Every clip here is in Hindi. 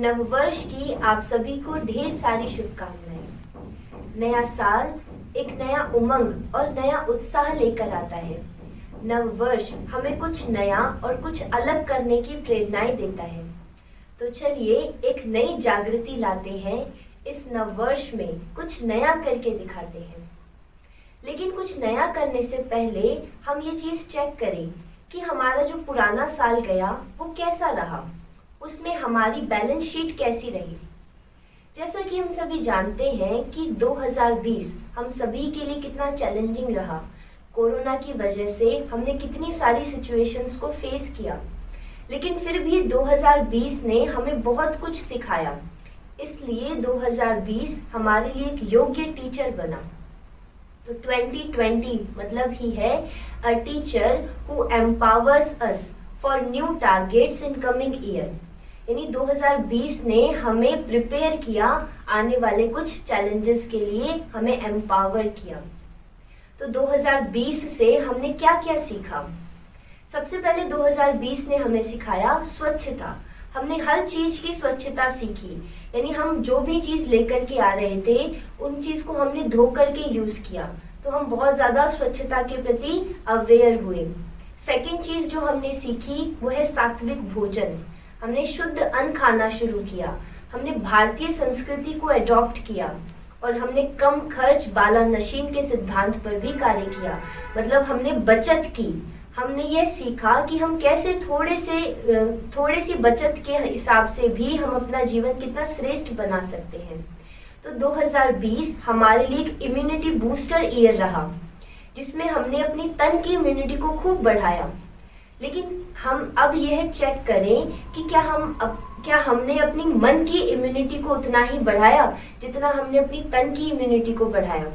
नववर्ष की आप सभी को ढेर सारी शुभकामनाएं। नया साल एक नया उमंग और नया उत्साह लेकर आता है। नववर्ष हमें कुछ नया और कुछ अलग करने की प्रेरणाएं देता है। तो चलिए एक नई जागृति लाते हैं, इस नववर्ष में कुछ नया करके दिखाते हैं। लेकिन कुछ नया करने से पहले हम ये चीज चेक करें कि हमारा जो पुराना साल गया वो कैसा रहा, उसमें हमारी बैलेंस शीट कैसी रही। जैसा कि हम सभी जानते हैं कि 2020 हम सभी के लिए कितना चैलेंजिंग रहा। कोरोना की वजह से हमने कितनी सारी सिचुएशंस को फेस किया, लेकिन फिर भी 2020 ने हमें बहुत कुछ सिखाया। इसलिए 2020 हमारे लिए एक योग्य टीचर बना। तो 2020 मतलब ही है a teacher who empowers us for new targets in coming year. यानी 2020 ने हमें प्रिपेयर किया, आने वाले कुछ चैलेंजेस के लिए हमें एम्पावर किया। तो 2020 से हमने क्या क्या सीखा? सबसे पहले 2020 ने हमें सिखाया स्वच्छता। हमने हर चीज की स्वच्छता सीखी, यानी हम जो भी चीज लेकर के आ रहे थे उन चीज को हमने धो करके यूज किया। तो हम बहुत ज्यादा स्वच्छता के प्रति अवेयर हुए। सेकंड चीज जो हमने सीखी वो है सात्विक भोजन। हमने शुद्ध अन्न खाना शुरू किया। हमने भारतीय संस्कृति को अडॉप्ट किया और हमने कम खर्च बाला नशीन के सिद्धांत पर भी कार्य किया। मतलब हमने बचत की। हमने ये सीखा कि हम कैसे थोड़े सी बचत के हिसाब से भी हम अपना जीवन कितना श्रेष्ठ बना सकते हैं। तो 2020 हमारे लिए एक इम्यूनिटी बूस्टर ईयर रहा, जिसमें हमने अपनी तन की इम्यूनिटी को खूब बढ़ाया। लेकिन हम अब यह चेक करें कि क्या हमने अपनी मन की इम्यूनिटी को उतना ही बढ़ाया जितना हमने अपनी तन की इम्यूनिटी को बढ़ाया?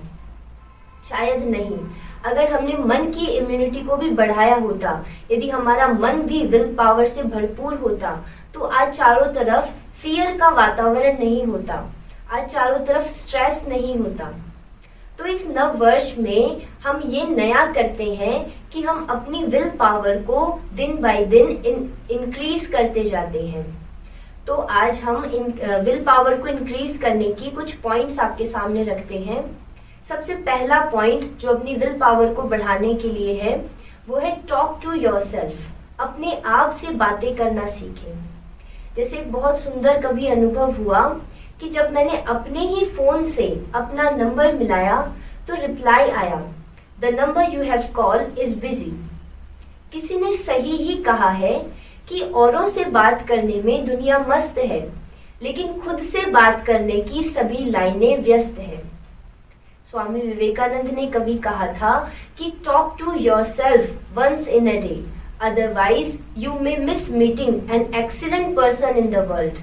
शायद नहीं। अगर हमने मन की इम्यूनिटी को भी बढ़ाया होता, यदि हमारा मन भी विल पावर से भरपूर होता, तो आज चारों तरफ फियर का वातावरण नहीं होता, आज चारों तरफ स्ट्रेस नहीं होता। तो इस नव वर्ष में हम ये नया करते हैं कि हम अपनी विल पावर को दिन बाय दिन इंक्रीज करते जाते हैं। तो आज हम विल पावर को इंक्रीज करने की कुछ पॉइंट्स आपके सामने रखते हैं। सबसे पहला पॉइंट जो अपनी विल पावर को बढ़ाने के लिए है वो है टॉक टू योरसेल्फ। अपने आप से बातें करना सीखें। जैसे एक बहुत सुंदर कभी अनुभव हुआ कि जब मैंने अपने ही फोन से अपना नंबर मिलाया तो रिप्लाई आया, the number you have called is busy. किसी ने सही ही कहा है कि औरों से बात करने में दुनिया मस्त है, लेकिन खुद से बात करने की सभी लाइनें व्यस्त है। स्वामी विवेकानंद ने कभी कहा था कि talk to yourself once in a day, otherwise you may miss meeting an excellent person in the world.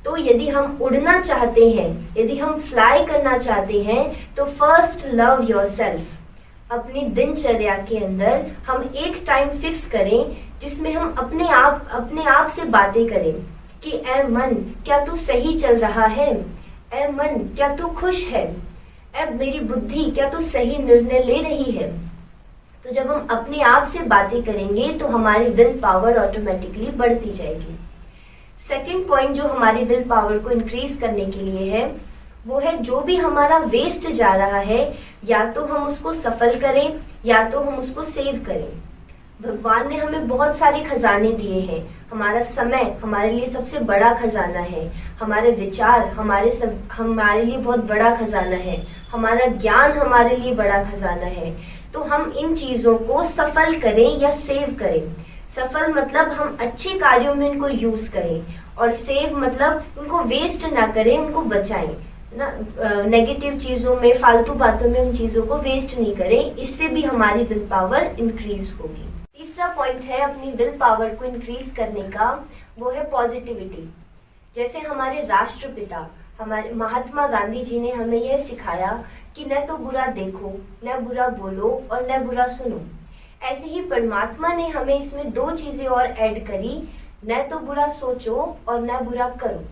तो यदि हम उड़ना चाहते हैं, यदि हम फ्लाई करना चाहते हैं, तो फर्स्ट लव योरसेल्फ। अपनी दिनचर्या के अंदर हम एक टाइम फिक्स करें जिसमें हम अपने आप से बातें करें कि ए मन, क्या तू सही चल रहा है? ए मन, क्या तू खुश है? ए मेरी बुद्धि, क्या तू सही निर्णय ले रही है? तो जब हम अपने आप से बातें करेंगे तो हमारी विल पावर ऑटोमेटिकली बढ़ती जाएगी। सेकेंड पॉइंट जो हमारी विल पावर को इंक्रीज करने के लिए है वो है जो भी हमारा वेस्ट जा रहा है, या तो हम उसको सफल करें या तो हम उसको सेव करें। भगवान ने हमें बहुत सारे खजाने दिए हैं। हमारा समय हमारे लिए सबसे बड़ा खजाना है। हमारे विचार हमारे लिए बहुत बड़ा खजाना है। हमारा ज्ञान हमारे लिए बड़ा खजाना है। तो हम इन चीजों को सफल करें या सेव करें। सफल मतलब हम अच्छे कार्यों में इनको यूज करें, और सेव मतलब उनको वेस्ट ना करें, उनको बचाएं ना। नेगेटिव चीजों में, फालतू बातों में उन चीजों को वेस्ट नहीं करें। इससे भी हमारी विल पावर इंक्रीज होगी। तीसरा पॉइंट है अपनी विल पावर को इंक्रीज करने का, वो है पॉजिटिविटी। जैसे हमारे राष्ट्रपिता हमारे महात्मा गांधी जी ने हमें यह सिखाया कि न तो बुरा देखो, न बुरा बोलो और न बुरा सुनो। ऐसे ही परमात्मा ने हमें इसमें दो चीजें और ऐड करी, न तो बुरा सोचो और न बुरा करो।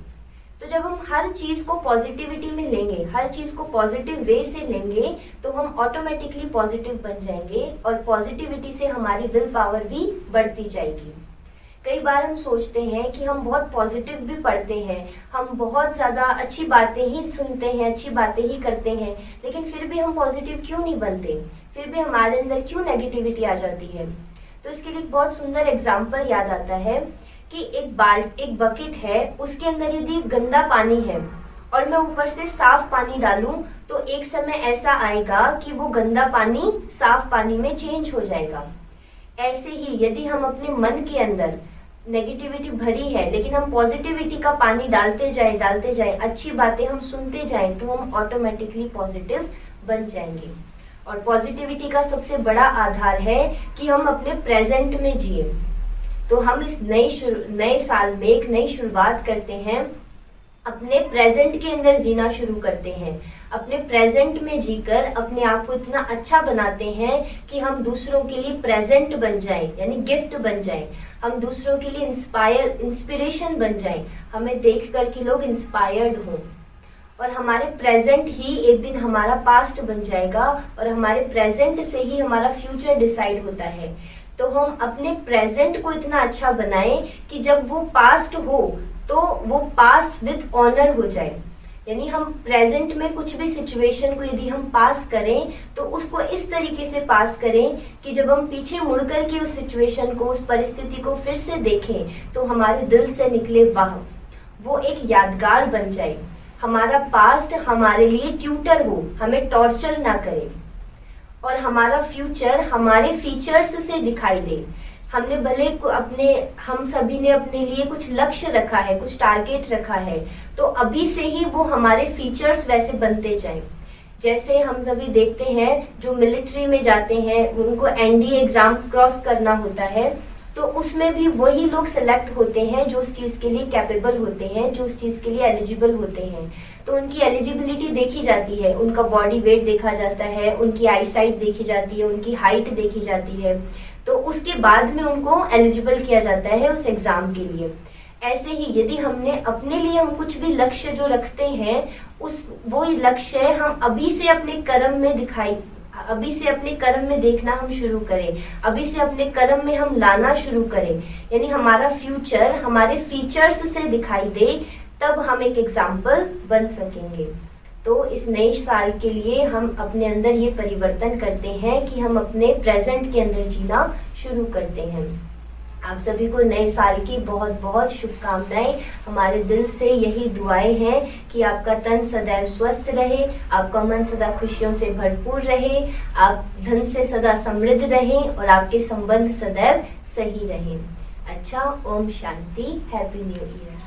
तो जब हम हर चीज को पॉजिटिविटी में लेंगे, हर चीज को पॉजिटिव वे से लेंगे, तो हम ऑटोमेटिकली पॉजिटिव बन जाएंगे और पॉजिटिविटी से हमारी विल पावर भी बढ़ती जाएगी। कई बार हम सोचते हैं कि हम बहुत पॉजिटिव भी पढ़ते हैं, हम बहुत ज़्यादा अच्छी बातें ही सुनते हैं, अच्छी बातें ही करते हैं, लेकिन फिर भी हम पॉजिटिव क्यों नहीं बनते, फिर भी हमारे अंदर क्यों नेगेटिविटी आ जाती है। तो इसके लिए एक बहुत सुंदर एग्जाम्पल याद आता है कि एक बकेट है, उसके अंदर यदि गंदा पानी है और मैं ऊपर से साफ पानी डालूं तो एक समय ऐसा आएगा कि वो गंदा पानी साफ पानी में चेंज हो जाएगा। ऐसे ही यदि हम अपने मन के अंदर नेगेटिविटी भरी है लेकिन हम पॉजिटिविटी का पानी डालते जाएं, अच्छी बातें हम सुनते जाएं, तो हम ऑटोमेटिकली पॉजिटिव बन जाएंगे। और पॉजिटिविटी का सबसे बड़ा आधार है कि हम अपने प्रेजेंट में जिए। तो हम इस नए साल में एक नई शुरुआत करते हैं, अपने प्रेजेंट के अंदर जीना शुरू करते हैं, अपने प्रेजेंट में जीकर अपने आप को इतना अच्छा बनाते हैं कि हम दूसरों के लिए प्रेजेंट बन जाएं, यानी गिफ्ट बन जाएं, हम दूसरों के लिए इंस्पिरेशन बन जाएं, हमें देख कर के लोग इंस्पायर्ड हों। और हमारे प्रेजेंट ही एक दिन हमारा पास्ट बन जाएगा और हमारे प्रेजेंट से ही हमारा फ्यूचर डिसाइड होता है। तो हम अपने प्रेजेंट को इतना अच्छा बनाएं कि जब वो पास्ट हो तो वो पास विद ऑनर हो जाए। यानी हम प्रेजेंट में कुछ भी सिचुएशन को यदि हम पास करें तो उसको इस तरीके से पास करें कि जब हम पीछे मुड़ कर के उस सिचुएशन को, उस परिस्थिति को फिर से देखें तो हमारे दिल से निकले वाह, वो एक यादगार बन जाए। हमारा पास्ट हमारे लिए ट्यूटर हो, हमें टॉर्चर ना करे, और हमारा फ्यूचर हमारे फीचर्स से दिखाई दे। हमने भले हम सभी ने अपने लिए कुछ लक्ष्य रखा है, कुछ टारगेट रखा है, तो अभी से ही वो हमारे फीचर्स वैसे बनते जाएं। जैसे हम सभी देखते हैं जो मिलिट्री में जाते हैं उनको एनडीए एग्जाम क्रॉस करना होता है, तो उसमें भी वही लोग सेलेक्ट होते हैं जो उस चीज़ के लिए कैपेबल होते हैं, जो उस चीज़ के लिए एलिजिबल होते हैं। तो उनकी एलिजिबिलिटी देखी जाती है, उनका बॉडी वेट देखा जाता है, उनकी आईसाइट देखी जाती है, उनकी हाइट देखी जाती है, तो उसके बाद में उनको एलिजिबल किया जाता है उस एग्जाम के लिए। ऐसे ही यदि हमने अपने लिए हम कुछ भी लक्ष्य जो रखते हैं वो लक्ष्य हम अभी से अपने कर्म में देखना हम शुरू करें, अभी से अपने कर्म में हम लाना शुरू करें, यानी हमारा फ्यूचर हमारे फीचर्स से दिखाई दे, तब हम एक एग्जाम्पल बन सकेंगे। तो इस नए साल के लिए हम अपने अंदर ये परिवर्तन करते हैं कि हम अपने प्रेजेंट के अंदर जीना शुरू करते हैं। आप सभी को नए साल की बहुत बहुत शुभकामनाएं। हमारे दिल से यही दुआएं हैं कि आपका तन सदैव स्वस्थ रहे, आपका मन सदा खुशियों से भरपूर रहे, आप धन से सदा समृद्ध रहें और आपके संबंध सदैव सही रहें। अच्छा, Om Shanti, happy new year.